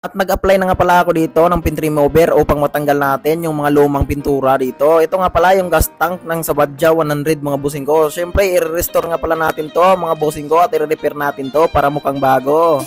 At nag-apply na nga pala ako dito ng pin remover upang matanggal natin yung mga lumang pintura dito. Ito nga pala yung gas tank ng Sabadja 100 mga bossing ko. Siyempre i-restore nga pala natin to mga bossing ko at i-repair natin to para mukhang bago.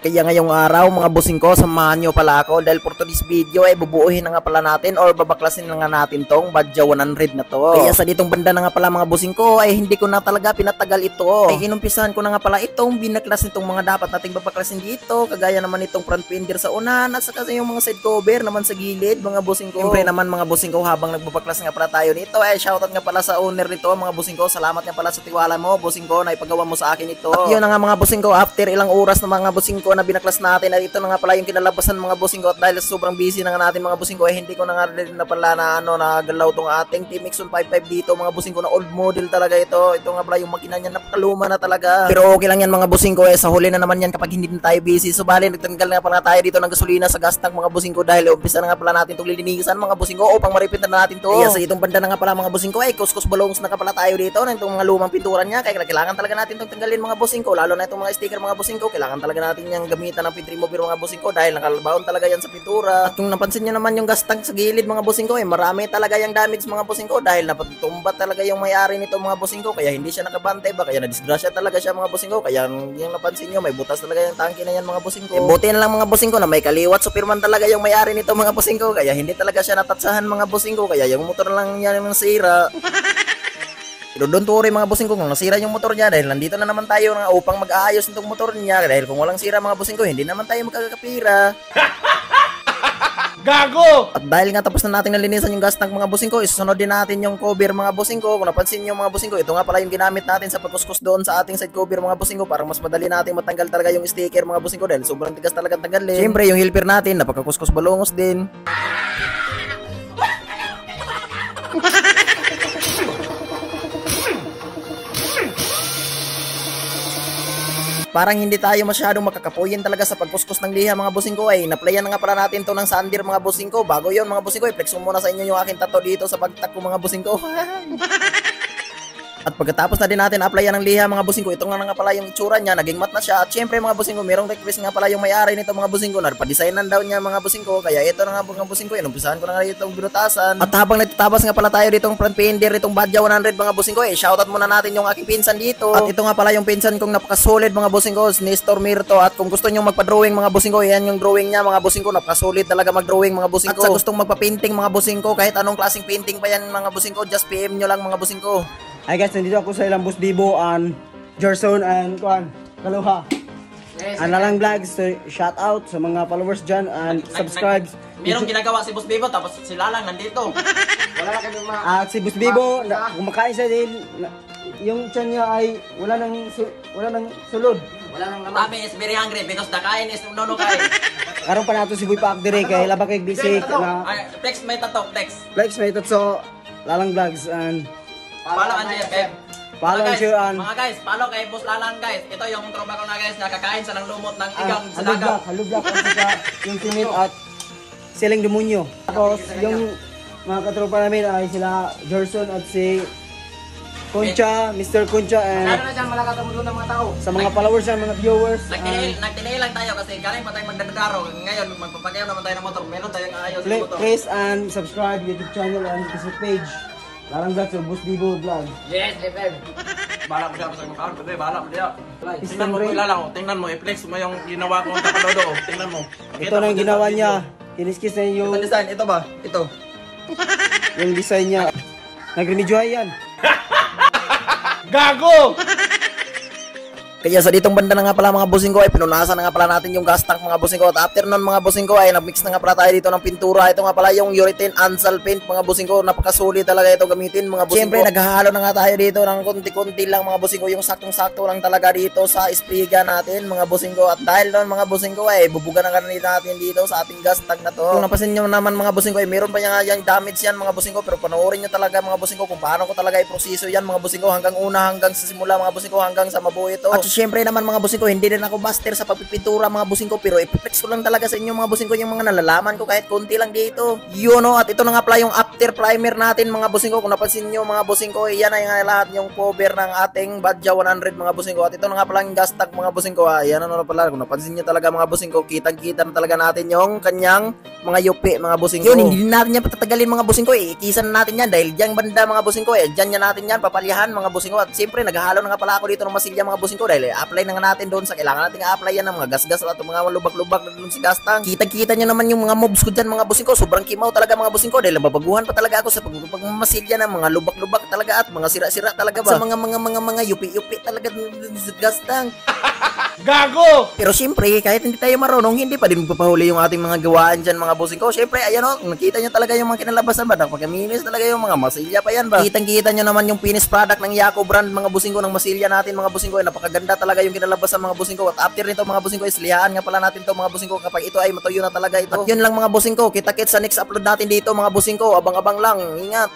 Kaya ngayong araw mga bossing ko, samahan nyo pala ako dahil for today's video ay bubuuhin na nga pala natin or babaklasin na nga natin tong Badja 100 na to. Kaya sa ditong banda na nga pala mga bossing ko ay hindi ko na talaga pinatagal ito. Ay inumpisahan ko na nga pala itong binaklas nitong mga dapat nating babaklasin dito. Kagaya naman itong front fender sa unahan at saka yung mga side cover naman sa gilid mga bossing ko. Siyempre naman mga bossing ko, habang nagbabaklas nga pala tayo nito ay shoutout nga pala sa owner nito mga bossing ko. Salamat nga pala sa tiwala mo bossing ko na ipagawa mo sa akin ito. At yun na nga mga bossing ko, after ilang oras na mga bossing ko na binaklas natin at ito na nga pala yung kinalabasan mga bossing ko. At dahil sobrang busy na nga natin mga bossing ko ay hindi ko na nga rin na pala na nagalaw tong ating TMX 155 dito mga bossing ko, na old model talaga ito. Ito nga pala yung makina niya, napakaluma na talaga. Pero okay lang yan mga bossing ko, sa huli na naman yan kapag hindi na tayo busy. So bali nagtanggal nga pala tayo dito ng gasolina sa gas tank mga bossing ko dahil umpisa na nga pala natin itong lilinisan mga bossing ko upang maripit na natin to. Kaya sa itong banda na nga pala mga bossing ko ay kuskus balongs na ka pala tayo dito ng itong mga lumang pinturan niya. Kaya kailangan talaga natin itong tanggalin mga bossing ko, lalo na itong mga sticker mga bossing ko. Kailangan talaga natin yung gamitan ng pin remover mga bossing ko dahil nakalabaon talaga yan sa pintura. At kung napansin nyo naman yung gas tank sa gilid mga bossing ko, marami talaga yung damage mga bossing ko dahil napatumba talaga yung may-ari nito mga bossing ko, kaya hindi siya nakabantay ba, kaya nadisgrasya talaga siya mga bossing ko. Kaya yung napansin nyo, may butas talaga yung tangke na yan mga bossing ko. Buti na lang mga bossing ko na may kaliwat superman talaga yung may-ari nito mga bossing ko, kaya hindi talaga siya natatsahan mga bossing ko, kaya yung motor lang yan yung nasira. Pero don't worry mga bossing ko kung nasira yung motor niya dahil nandito na naman tayo na upang mag-aayos nitong motor niya, dahil kung walang sira mga bossing ko hindi naman tayo magkakapira. Gago! At dahil nga tapos na natin nalinisan yung gas tank mga bossing ko, isusunod din natin yung cover mga bossing ko. Kung napansin nyo mga bossing ko, ito nga pala yung ginamit natin sa pagkuskus doon sa ating side cover mga bossing ko para mas madali natin matanggal talaga yung sticker mga bossing ko dahil sobrang tigas talaga tanggalin. Siyempre yung helper natin napakakuskus balongos din. Parang hindi tayo masyadong makakapuyin talaga sa pagkuskus ng liha mga bossing ko ay naplayan na nga pala natin to ng sander mga bossing ko. Bago yon mga bossing ko, i-flex mo muna sa inyo yung aking tattoo dito sa pagtak ko mga bossing ko. At pagkatapos na din natin applyan ng liha mga bossing ko, ito nga pala yung itsura niya, naging mat na siya. At syempre mga bossing ko, merong request nga pala yung may-ari nito mga bossing ko, nagpa-designan daw niya mga bossing ko. Kaya ito na nga mga bossing ko, inumpisahan ko na nga itong binutasan. At habang nagtatabas nga pala tayo ditong front fender itong Badja 100 mga bossing ko, shoutout muna natin yung aking pinsan dito. At ito nga pala yung pinsan kong napakasolid mga bossing ko, Nestor Mirto. At kung gusto nyo magpa-drawing mga bossing ko, yan yung drawing niya mga bossing ko, napakasolid talaga mag-drawing mga bossing ko. At sa gustong magpa-painting mga bossing ko, kahit anong klaseng painting pa yan mga bossing ko, just PM nyo lang mga bossing ko. Hi guys, nandito ako sa ilang Boss Bibo and Gerson and Kaluha. Yes, Analang Vlogs, so shout out sa mga followers dyan and subscribe. Merong ginagawa si Boss Bibo tapos sila lang nandito. Wala na kami mga... At si Boss Bibo, kumakain siya din. Yung tiyan niya ay wala nang sulod. Wala nang laman. Kami is very hungry because the kain is no kain. Karon pa nato si Boy Paak dire kay labak kay bisik na. Text may tatok, text. Vlogs may so Lalang Vlogs and Follow ang JFM. follow and share and Mga guys, follow kay Boss Lalang guys. Ito yung tropa ko na guys, nakakain sa ng lumot ng igang sa dagat. Halug Black at saka yung timid at siling demonyo. Tapos yung mga katropa namin ay sila Gerson at si Concha, Mr. Concha and Ano na dyan malakatamo doon ng mga tao. sa mga followers and mga viewers. Nagtinail lang tayo kasi galing pa tayo magdadaro. Ngayon, magpapagayon naman tayo ng motor. Meron tayong ayos ng motor. Please and subscribe YouTube channel and Facebook page. Larang Vlogs or Boss Bibo Vlog. Yes, FM. Bahala mo siya sa mukhaan, pwede, bahala mo siya. Tingnan mo Ray. ko ilalang, tingnan mo, i-flex mo yung ginawa kong kapalodo, tingnan mo. Ito na yung ginawa niya. Kiniskis na yung Design, ito ba? Ito. yung design niya. Nagremedyohan yan. Gago! Kaya sa ditong banda na nga pala mga bossing ko ay pinunasan na nga pala natin yung gas tank mga bossing ko. At after nun mga bossing ko ay nagmix na nga pala tayo dito ng pintura. Ito nga pala yung urethane ansal paint mga bossing ko. Napakasulit talaga ito gamitin mga bossing ko. Siyempre naghahalo na nga tayo dito ng konti-konti lang mga bossing ko. Yung saktong-sakto lang talaga dito sa espiga natin mga bossing ko. At dahil nun mga bossing ko ay bubuga na nga natin dito sa ating gas tank na to. Kung napasin nyo naman mga bossing ko ay meron pa yung damage yan mga bossing ko. Pero panoorin nyo talaga mga bossing ko kung paano ko talaga iproseso yan mga bossing ko. Hanggang una hanggang sa simula mga bossing ko hanggang sa mabuo ito. At syempre naman mga bossing ko, hindi rin ako master sa pagpipintura mga bossing ko, pero ipiplex ko lang talaga sa inyo mga bossing ko yung mga nalalaman ko kahit konti lang dito. Yun o, at ito na nga pala yung after primer natin mga bossing ko. Kung napansin nyo mga bossing ko, yan ay nga lahat yung cover ng ating Badja 100 mga bossing ko. At ito na nga pala yung gas tank mga bossing ko. Yan na pala, kung napansin nyo talaga mga bossing ko, kitang-kita na talaga natin yung kanyang mga yupi mga bossing ko. Yun, hindi natin yan patatagalin mga bossing ko, ikisan natin yan dahil dyan banda mga bossing ko, dyan natin yan papalyahan mga bossing ko. At siyempre naghahalo na nga pala ako dito ng masilya mga bossing ko dahil apply na nga natin doon sa kailangan natin apply yan ng mga gas-gas at mga lubak-lubak na doon si gas tank. Kitang-kita nyo naman yung mga mobs ko dyan mga bossing ko, sobrang kimaw talaga mga bossing ko dahil nababaguhan pa talaga ako sa pagmamasilya ng mga lubak-lubak talaga at mga sira-sira talaga ba sa mga yupi-yupi talaga sa gas tank. Gago! Pero siyempre, kahit hindi tayo marunong, hindi pa din magpapahuli yung ating mga gawaan dyan mga bossing ko. Siyempre, ayan o, nakita nyo talaga yung mga kinalabasan ba? Napagaminis talaga yung mga masilya pa yan ba? Kitang-kita nyo naman yung finished product ng Yaco brand mga bossing ko, ng masilya natin mga bossing ko. Napakaganda talaga yung kinalabasan mga bossing ko. At after nito mga bossing ko, islihaan nga pala natin to mga bossing ko kapag ito ay matuyo na talaga ito. At yun lang mga bossing ko, kita-kits sa next upload natin dito mga bossing ko. Abang-abang lang, ingat!